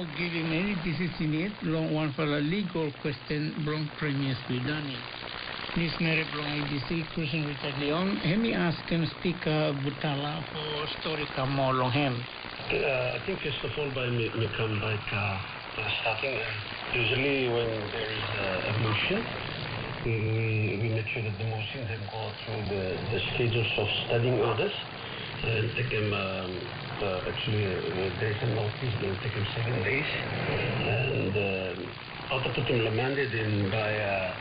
not giving any decision yet. Long one for a legal question. Long premiers be done. Nis mere blong IDC Christian Richard Leon. Hemi asking Speaker Butala for story come more long him. I think first of all by me come back starting. Usually when there is a motion, we make sure that the motion then go through the schedules of studying orders and take them actually days and notice, then take them 7 days. And after putting the mandate in by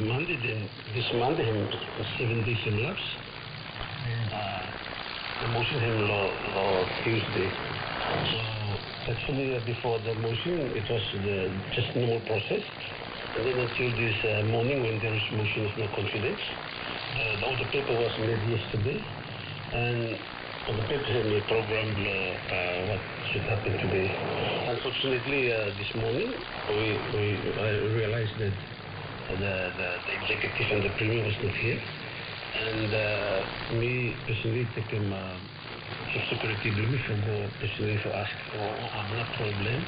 Monday, then this Monday, 7 days in lapse. And the motion him Tuesday. So actually before the motion, it was just normal process. And then until this morning, when there is motion of no confidence, all the paper was made yesterday, and on the paper we programmed what should happen today. Unfortunately, this morning I realized that the executive and the premier was not here, and me personally take them for security blame for go personally for ask for another problem.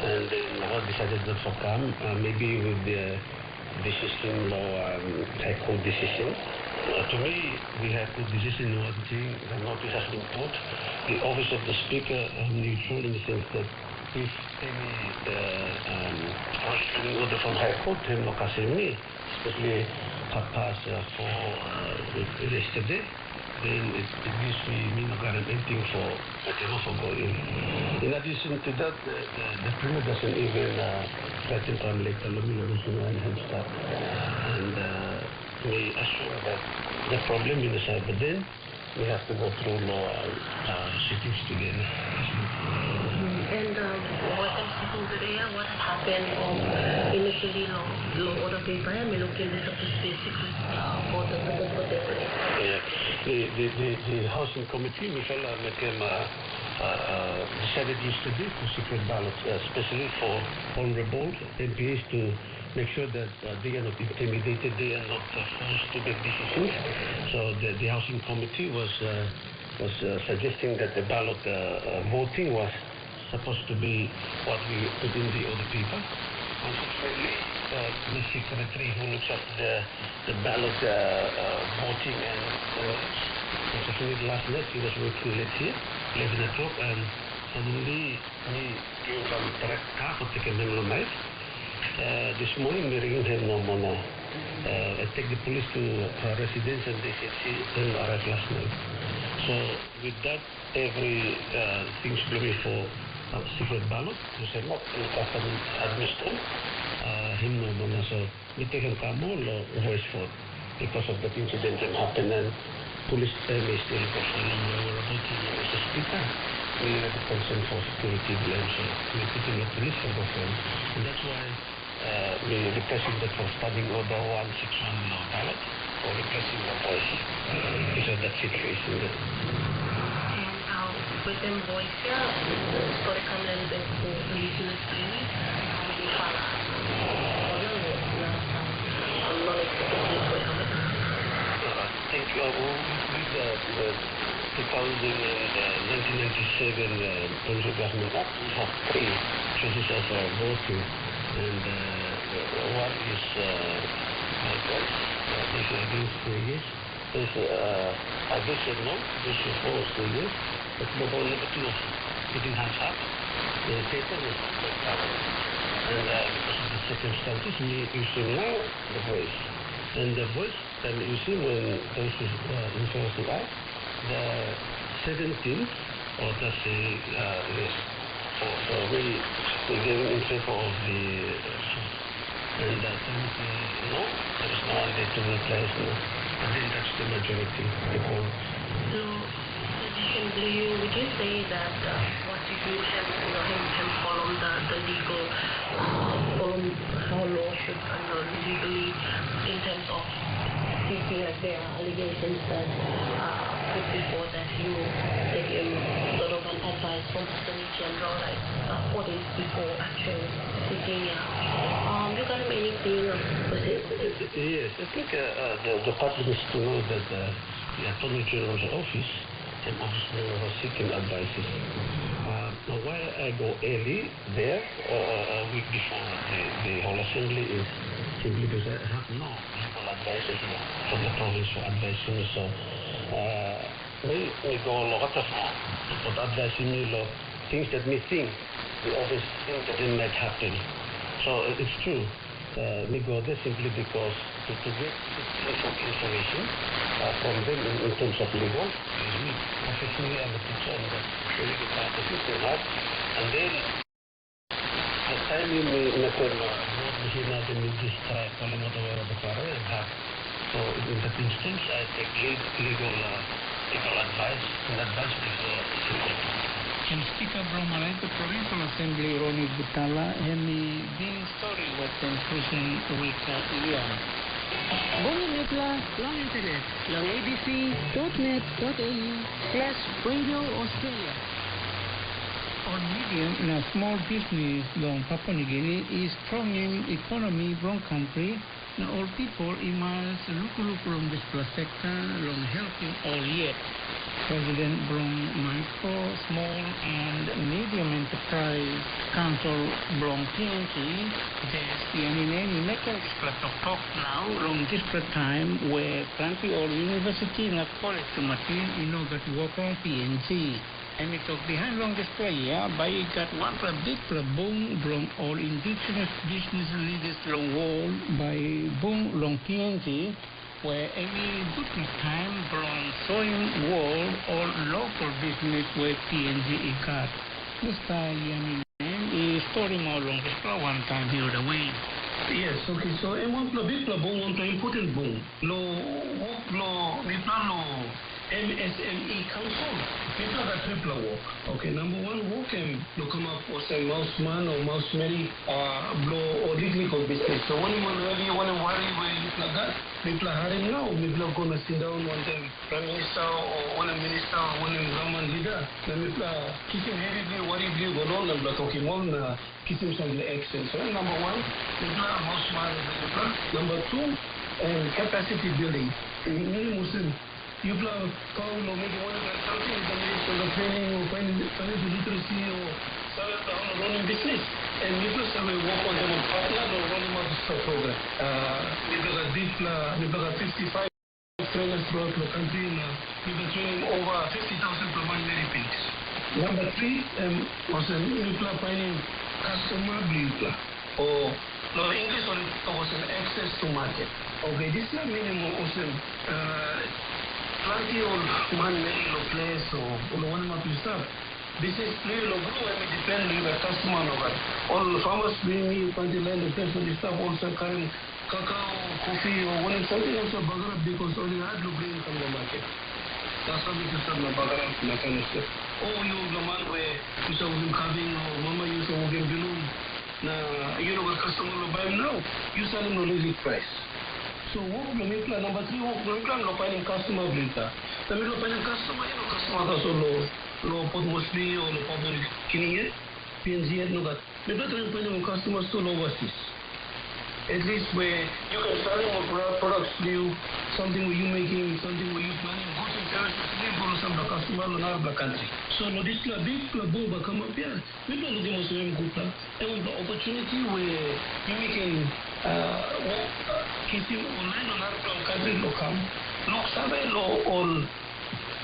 And then I decided not to come, maybe with the decision law High Court decision. To me, the High Court decision, one thing, the notice has been put. The office of the Speaker neutral in the sense that if any restraining order from High Court, him no me, especially past for yesterday, then it gives me no guarantee for I cannot go in. In addition to that, the premier doesn't even try to translate the Luminar and stuff. And we assume that the problem in the side, but then we have to go through law sittings together. And what I'm speaking today, what happened initially law order paper, may look in this basic for the yeah. The Housing Committee, Michelle, decided yesterday to secret ballots, especially for honorable MPs to make sure that they are not intimidated, they are not forced to make decisions. So the Housing Committee was suggesting that the ballot voting was supposed to be what we put in the other paper. Unfortunately, the secretary who looks at the ballot voting and unfortunately last night he was working late here, 11 o'clock, and suddenly me came from half of the middle night. This morning we ringed him I take the police to her residence and they said she didn't arrive last night. So with that, every thing's blooming for secret ballot. We said not in government administration. Him no muna. So we take him kamo voice for because of that incident that happened, and police may still questioning whether about the speaker. We have a concern for security blame, so we put in the police for both of them. And that's why we requesting that for studying order 161 ballot for requesting the voice because of that situation. With them voice here, for the common listeners training, we follow. I think with the 1997 Police Government Act, we have 3 choices of voting, and one is my choice. If you against 3 years, if against or no, this is for 3 years. But the whole negative of putting hands up, the paper is covered. And because of the circumstances, we using now the voice. And the voice can be using when those who influence the act, the 17th, or just say, yes. So we giving in favor of the and no, there is no one there to replace no. I think that's the majority. Would you say that what you do him follow the legal how law should legally in terms of seeking like there are allegations that put before that you take him sort of an advice from Attorney General like 4 days before actually seeking you got him anything Yes, I think the public needs to know that the Attorney General's office and office was seeking advices. Now, why I go early there or a week before the whole assembly is simply because I have no legal advisors from the province who advise me. So we go a lot of people advising me a lot things that me think the others think that it might happen. So it's true. We go there simply because to get information from them in terms of legal. Me, professionally, I'm a teacher and the legal part of it, and then the time you may natin mag-distract kung ano the para and have. So in that instance, I take legal advice and advice before And Speaker Bromalai, the Provincial Assembly, Ronnie Butala, Hemi, being story with the inclusion Rika Ian. Bunga Mitla, long internet, long abc.net.au/Radio Australia. On medium, na small business long Papua New Guinea is strong in economy, long country. Now all people imas look from this sector long helping all yet. President Blong Micro, Small and Medium Enterprise Council Blong PNG, there's the making this talk now long this time where country or university na college to Martin that work on PNG. And we talk behind long display, yeah, by got one big boom from all indigenous business leaders long wall by boom long PNG, where any good time from showing wall or local business where PNG is got. This time, is story more long display one time here the way. Yes, okay, so I want to big boom, one important boom. Lo, MSME Council. People that triple work. Okay, number one, work and you come up for say mouse man or mouse mary blow or legal business. So when you want to worry where you like that, people are hiring now. People are going to sit down one time, prime minister or one minister or one government leader. Then people are kissing heavily, worry blue, go on and block okay, one kissing some the action. So number one, people are mouse man. Number two, capacity building. Muslim. You plan Paulo, maybe one of the something for the training or financial literacy or start running business. And you plus have a work on them on partner or running master program. We've got 55 trainers throughout the country and we've been training over 50,000 per month many things. Number three, also you plan finding customer blinker or no English on access to market. Okay, this is minimum also plenty of man-made place or one of the stuff. This is really low and it depends on the customer. All farmers bring me find the land of place for the stuff also carrying cacao, coffee or one something also bugger up because only hard to bring from the market. That's something to start the bugger up in the kind of stuff. Oh, you the man where you saw him coming or mama you saw him balloon. Now you know what customer will buy now. You sell him a lazy price. So work the plan number three, work the plan of finding customer blinker. The middle of finding customer, customer also low pot mostly or low public kini PNZ no that. The better you find customers to low overseas. At least where you can sell more products to you, something where you making, something where you planning goods and services to for some customer in our country. So no this big club come up here. We don't look at good and the opportunity where you making kissing online on our country local. Look sabe all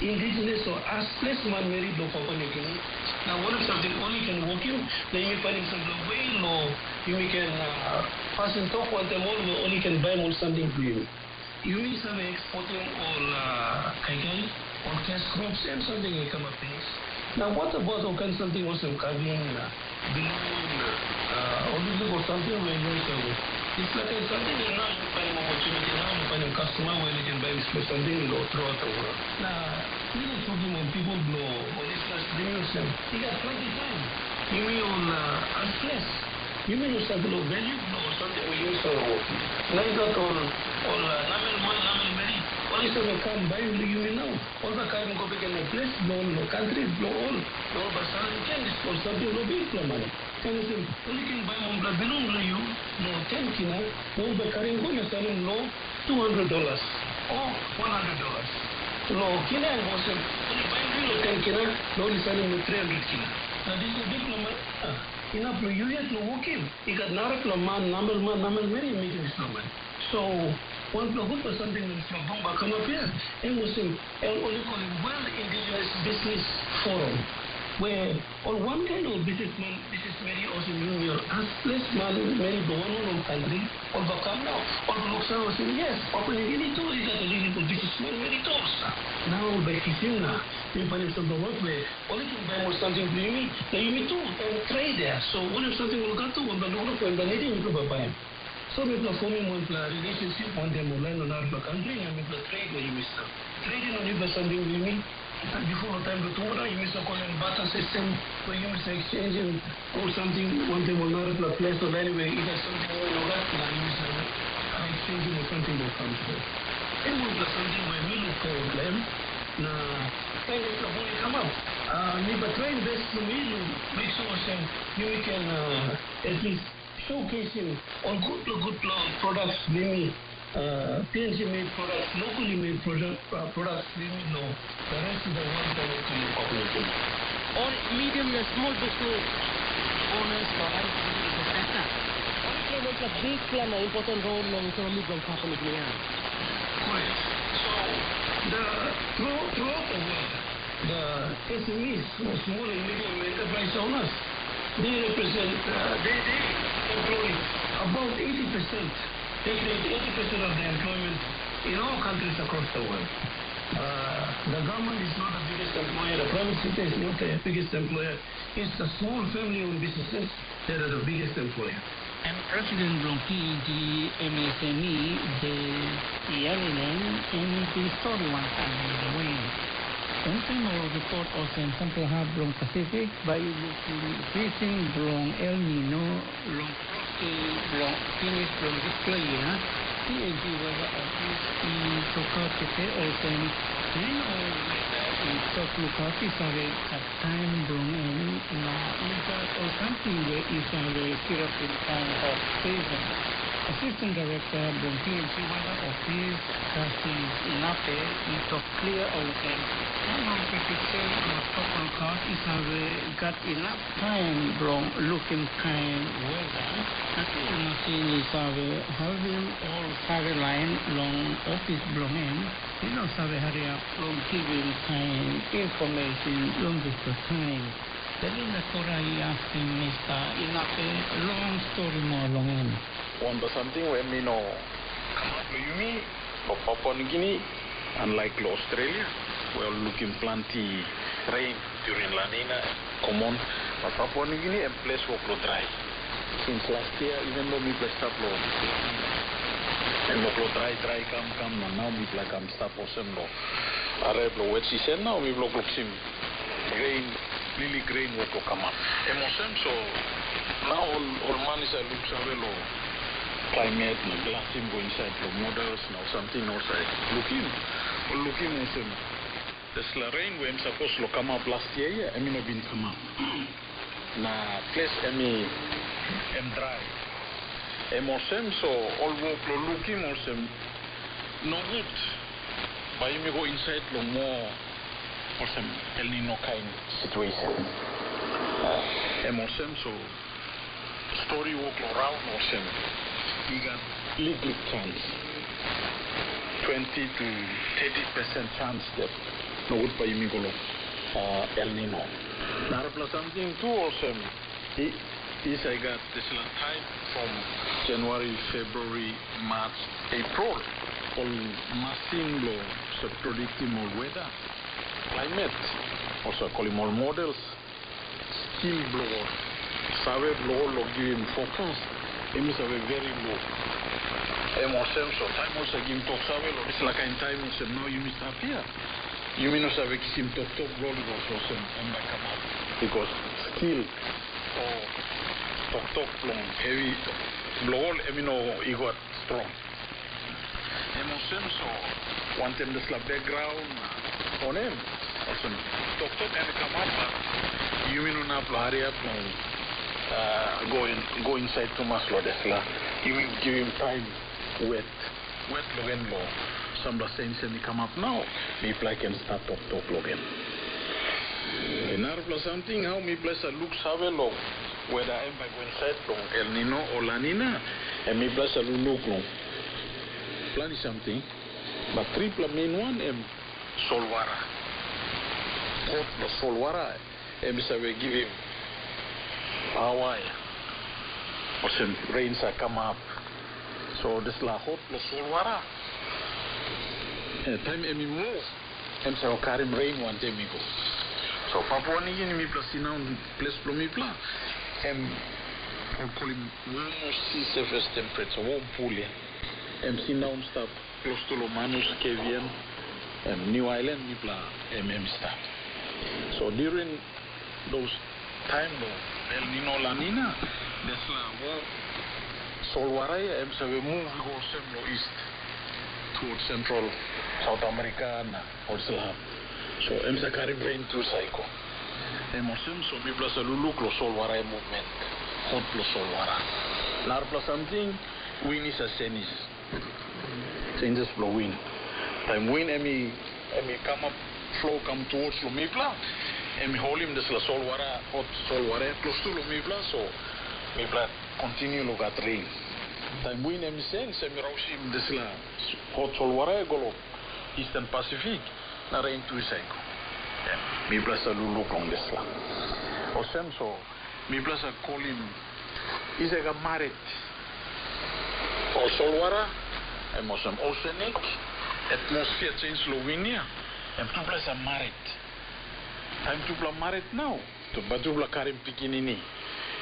indigenous or askless man married low Papua New Guinea. Now one of something only can work you, then you finding some way low you can pass and talk one time all only can buy more something for you. You may some exporting all kaigai or cash crops and something will come up things. Now what about all kind something was some carving or something where you can it's like something and now you find an opportunity, now you find a customer where you can buy something throughout the world. Now, we are talking about people blow, or this last premium, you got plenty of time. You may on stress. You may use something of value or something we use for working. Now you got all Namel Moy, Namel Mary, all this will come by you may know. All the kind go back in a place, blow no country, blow all. No, but something can this for something no big for money. Can you say, only can buy one blood balloon you, no 10 kina, no by carrying home and selling no $200 or $100. No, kina and was only buying 10 kina, no only selling no 300 kina. This is a diplomat. Ina pro UAS lo wakil. Ikat narak lo man namal meri meeting instrument. So one pro good for something that is from Bomba come up here. And Muslim and only call it World Indigenous Business Forum. Where on one kind of businessman, businessman also union as this man many the one on country or come now or look so saying yes open any to is that a little businessman many talks now by Kisina in Paris of the work where only to buy more something to me too and trade there so when if something will got to when the look when the needing to buy him. So we are forming one relationship one them will learn on our country and we will trade where you miss trading on you something with me. And before the time to tomorrow, you must call a barter system where you must exchange or something, one time will not a place of anyway, either something or you must exchange or something will come through. It will be something where we look for them. Now, things will come up. But trying best to me to make sure you can at least showcasing all good products, maybe. PNC made products, locally made products, really low. The rest of the world will come in population. Or medium and small business owners for us is a sector. Honestly, what's a big plan, an important role in economic and capital here? Correct. So, throughout the world, the SMEs, or small and medium enterprise owners, they represent, they employ about 80%. They create 80% of the employment in all countries across the world. The government is not the biggest employer. The private sector is not the biggest employer. It's the small family-owned businesses that are the biggest employer. And President Bronchi, the MSME, the Yellen, and the story one time in the way. Something or report also in Central Hub, Bron Pacific, by facing Bron El Nino, Long Bron Finish, Bron Victoria, PAG weather office in Tokatete also in Tokatete at time Bron or something where is a syrup in time of season. Assistant Director Bron PAG weather office, Cassie Inape, is of clear open. Got enough time from looking kind weather. Nothing is having all Saga line long office blowing. You know, Saga hurry up from giving kind information long the time. Then in the Korai asking Mr. Inape long story more long in. Wonder something when me know come up you me for Papua New Guinea, unlike Australia. We're looking plenty rain during La Nina, common, but Papua New Guinea and place work dry. Since last year, even though we place stop low, and work dry, come, and now we like stop or some low. Arrive low wet season now we block sim rain, really rain work come up. And so now all man is a look low. Climate, glassing go inside the models, now something outside. Looking also. The rain when supposed to come up last year, I mean, I've been come up. Na place, I mean, dry. Emotion, so all work looking also no good. But you may go inside no more also El Nino kind situation. Emotion, so story walk around also. You got little chance. 20 to 30% chance that no good by Migolo El Nino. Now, something too also is I got this time from January, February, March, April. All machine law, so predicting more weather, climate, also calling more models, skill blower, sabe blower log giving forecast, it is a very low. Emotion, so time also give talk sabe lo it's like in time also now you must up here. You may not have him talk blow also and back come up because skill or talk long heavy blow you got strong. Emotion, so one time the slap background on him also talk and come up but you may not hurry up go inside too much lo you will give him time wet logan low. Some of the saints and they come up now, people can start talk again. Enarpla something, how me bless a look savelo, whether I'm by inside long El Nino or La Nina, and me bless a look long. Plenty something, but triple main one, Solwara. Hot plus Solwara, so we give him Hawaii. Or some rains are come up. So this la hot plus Solwara. Time emi move, so Karim rain one time go. So Papua New Guinea me plus in on place from me plan. I'm calling almost sea surface temperature, warm pool. See now start close to Lomanus, KVM, New Island, me plan start. So during those time though, El Nino La Nina, there's la Solwarai, so we move go some east towards Central South America or Islam. So I'm Karim rain through cycle. So me plus a lulu close Solwarai movement, hot plus Solwara. Nar plus something, wind is a senis. Changes flow wind. Time wind, emi come up, flow come towards Lumipla. Emi hold him this la Solwara, hot Solwara, close to Lumipla, so Mipla continue look at rain. Time wind emi sense, emi rausim this la hot Solwara go Eastern Pacific. Na rain to cycle. Me plus a lulu on this la. Or so me plus a call him is a marit. Or Solwara, and some oceanic atmosphere change Slovenia, and two plus a marit. Time to play marit now. To Badula Karim Pikinini.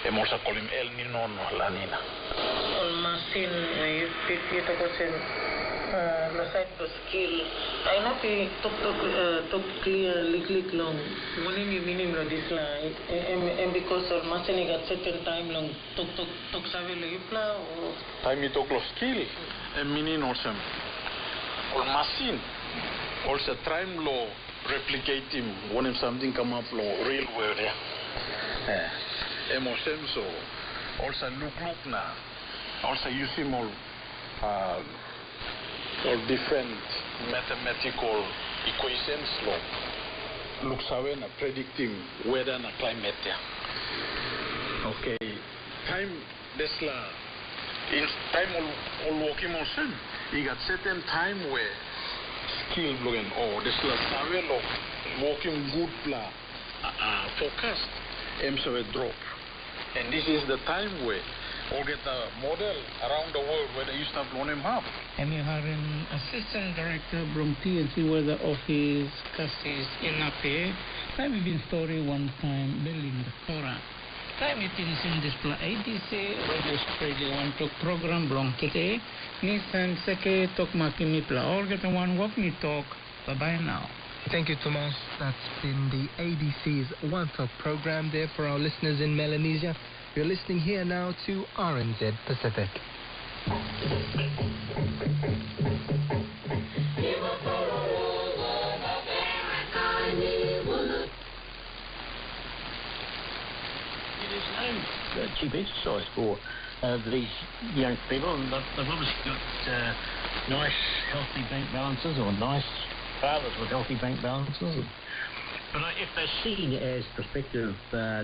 And also call him El Nino La Nina. On Martin, we pick it up the site to skill. I know we talk clearly long. One minimum this line, and because of Martin got certain time long talk savvy or time you talk skill, and meaning also or machine also time law replicate him when something come up law real world emotion so also look now also use him all different mathematical equations law looks away and predicting weather and climate okay time this la in time all working on some you got certain time where skill blowing this la savel of working good la forecast so a drop and this is the time where all get a model around the world where they used to have blown him up. And you are an assistant director from PNC Weather Office, Cassis in Ape. I've been story one time building the Torah. Time it is in display ADC, Radio Australia one talk program belong today. Nissan Seke talk Makimipla. All get a one walk me talk. Bye bye now. Thank you, Tomas. That's been the ABC's One Talk program there for our listeners in Melanesia. You're listening here now to RNZ Pacific. It is no cheap exercise for these young people, and they've obviously got nice, healthy bank balances, or nice fathers with healthy bank balances. But if they're seen as prospective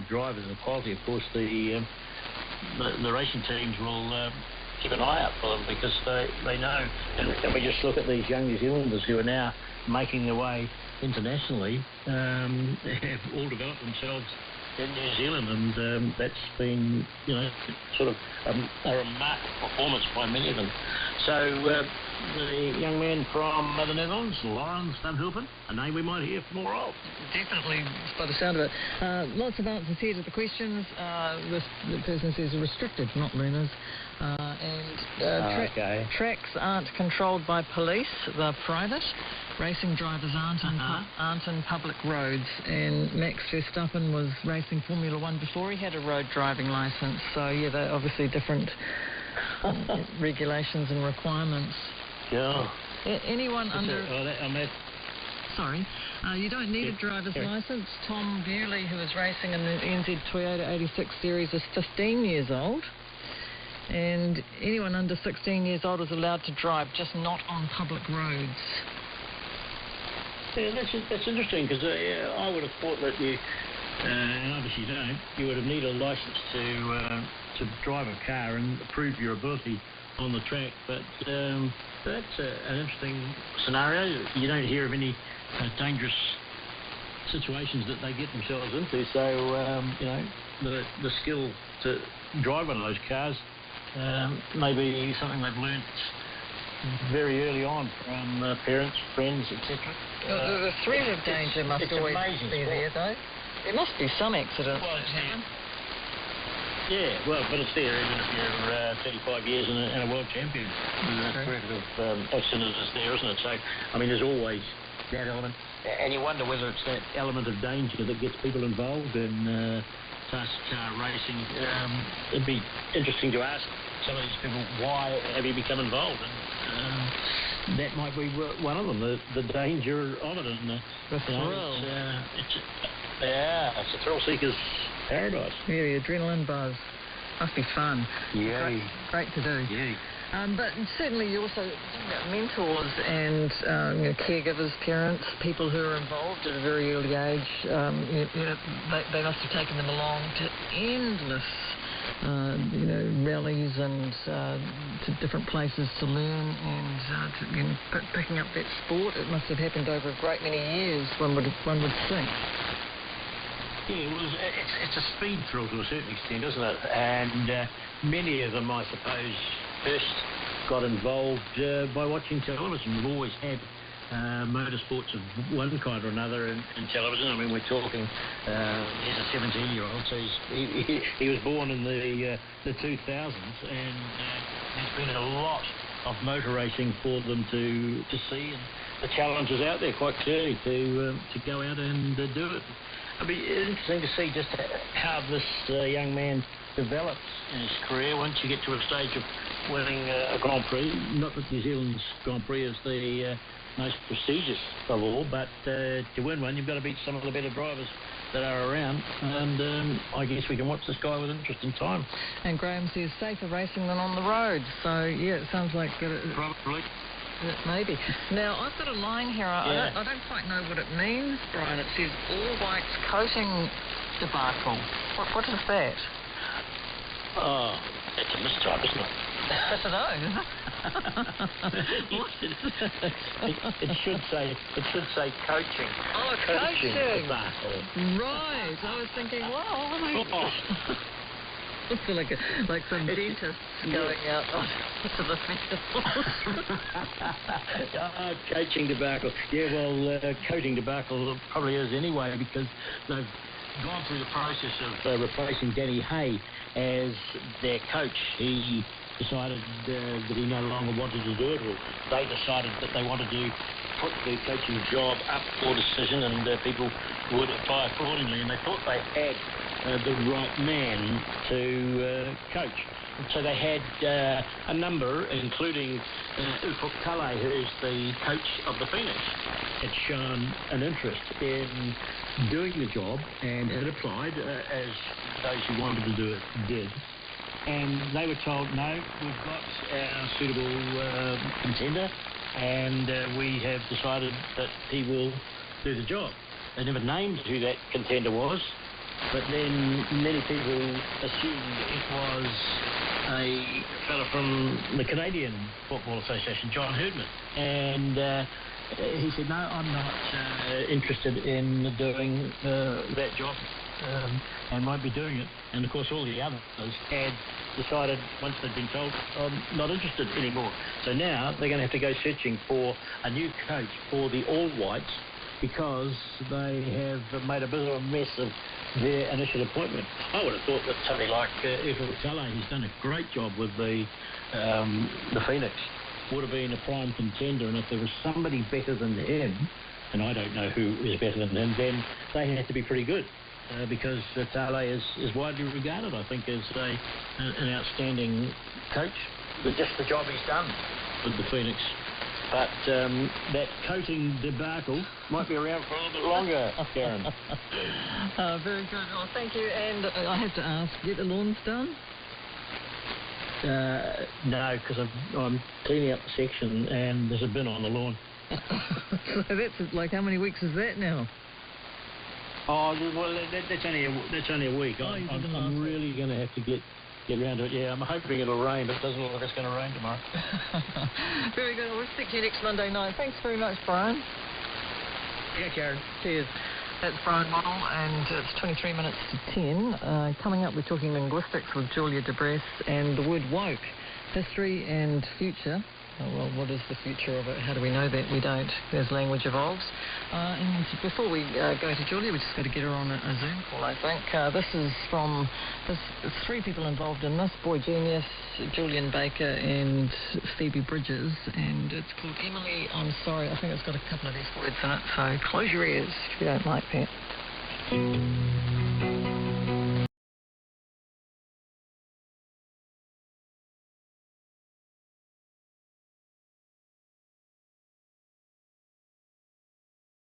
drivers of quality, of course, the racing teams will keep an eye out for them because they know. And we just look at these young New Zealanders who are now making their way internationally, have all developed themselves in New Zealand, and that's been, sort of a remarkable performance by many of them. So the young man from the Netherlands, Lawrence van Hulpen, a name we might hear more of. Definitely, by the sound of it. Lots of answers here to the questions. The person says restricted, not learners. Tracks aren't controlled by police, they're private. Racing drivers aren't in public roads, and Max Verstappen was racing Formula One before he had a road driving licence. So yeah, they're obviously different regulations and requirements. Yeah. Anyone under... Sorry, you don't need a driver's licence. Tom Bewley, who is racing in the NZ Toyota 86 Series, is 15 years old. And anyone under 16 years old is allowed to drive, just not on public roads. Yeah, that's interesting, because I would have thought that you, and obviously you don't, you would have needed a licence to drive a car and prove your ability on the track. But that's an interesting scenario. You don't hear of any dangerous situations that they get themselves into. So you know, the skill to drive one of those cars may be something they've learnt very early on from parents, friends, etc. The threat of danger must always be there, though. There must be some accidents that happen. Yeah, well, but it's there even if you're 35 years and a world champion. The threat of accidents is there, isn't it? So, I mean, there's always that element. And you wonder whether it's that element of danger that gets people involved in fast car racing. It'd be interesting to ask some of these people, why have you become involved? And that might be one of them, the danger of it. And the thrill. It's a thrill seeker's paradise. Yeah, the adrenaline buzz. Must be fun. Yeah. Great to do. Yeah. But certainly you also talk about mentors and you know, caregivers, parents, people who are involved at a very early age. You know, they must have taken them along to endless you know, rallies and to different places to learn and to, you know, picking up that sport. It must have happened over a great many years, one would think. Yeah, well, it's a speed thrill to a certain extent, isn't it? And many of them, I suppose, first got involved by watching television. We've always had motorsports of one kind or another in television. I mean, we're talking, he's a 17-year-old, so he was born in the 2000s, and there's been a lot of motor racing for them to see, and the challenge is out there quite clearly to go out and do it. It'll be interesting to see just how this young man develops in his career once you get to a stage of winning a Grand Prix. Not that New Zealand's Grand Prix is the most prestigious of all, but to win one, you've got to beat some of the better drivers that are around, and I guess we can watch this guy with interest in time. And Graham says safer racing than on the road, so yeah, it sounds like probably. Maybe. Now, I've got a line here. I don't quite know what it means, Brian. It says All Whites coating debacle. What is that? Oh, it's a mistype, isn't it? It should say coaching. Oh, coaching. Debacle. Right. I was thinking, wow. I feel like some dentist going out to the field. Coaching debacle. Yeah, well, coaching debacle probably is anyway, because they've gone through the process of replacing Danny Hay as their coach. He decided that he no longer wanted to do it, or they decided that they wanted to put the coaching job up for decision, and people would apply accordingly, and they thought they had the right man to coach. And so they had a number, including Ufuk Talay, who's the coach of the Phoenix, had shown an interest in doing the job and had applied, as those who wanted to do it did. And they were told, no, we've got our suitable contender, and we have decided that he will do the job. They never named who that contender was, but then many people assumed it was a fella from the Canadian Football Association, John Herdman. And he said, no, I'm not interested in doing that job and won't be doing it. And, of course, all the others had decided, once they'd been told, I'm not interested anymore. So now they're going to have to go searching for a new coach for the All Whites, because they have made a bit of a mess of their initial appointment. I would have thought that somebody like Ufuk Talay, who's done a great job with the Phoenix, would have been a prime contender, and if there was somebody better than him, and I don't know who is better than him, then they had to be pretty good, because Talay is widely regarded, I think, as an outstanding coach with just the job he's done with the Phoenix. But that coating debacle might be around for a little bit longer, Karen. Very good. Well, thank you. And I have to ask, get the lawns done? No, because I'm cleaning up the section and there's a bin on the lawn. So that's like, how many weeks is that now? Oh, well, that's only a week. I'm really going to have to get round to it. Yeah, I'm hoping it'll rain, but it doesn't look like it's going to rain tomorrow. Very good. We'll speak to you next Monday night. Thanks very much, Brian. Yeah, Karen. Cheers. That's Brian Waddle, and it's 23 minutes to 10. Coming up, we're talking linguistics with Julia DeBress and the word woke, history and future. Well, what is the future of it? How do we know that? We don't, as language evolves. And before we go to Julia, we just got to get her on a Zoom call, I think. This is from, there's 3 people involved in this, Boy Genius, Julian Baker and Phoebe Bridges, and it's called Emily, I'm Sorry. I think it's got a couple of these words in it, so close your ears if you don't like that.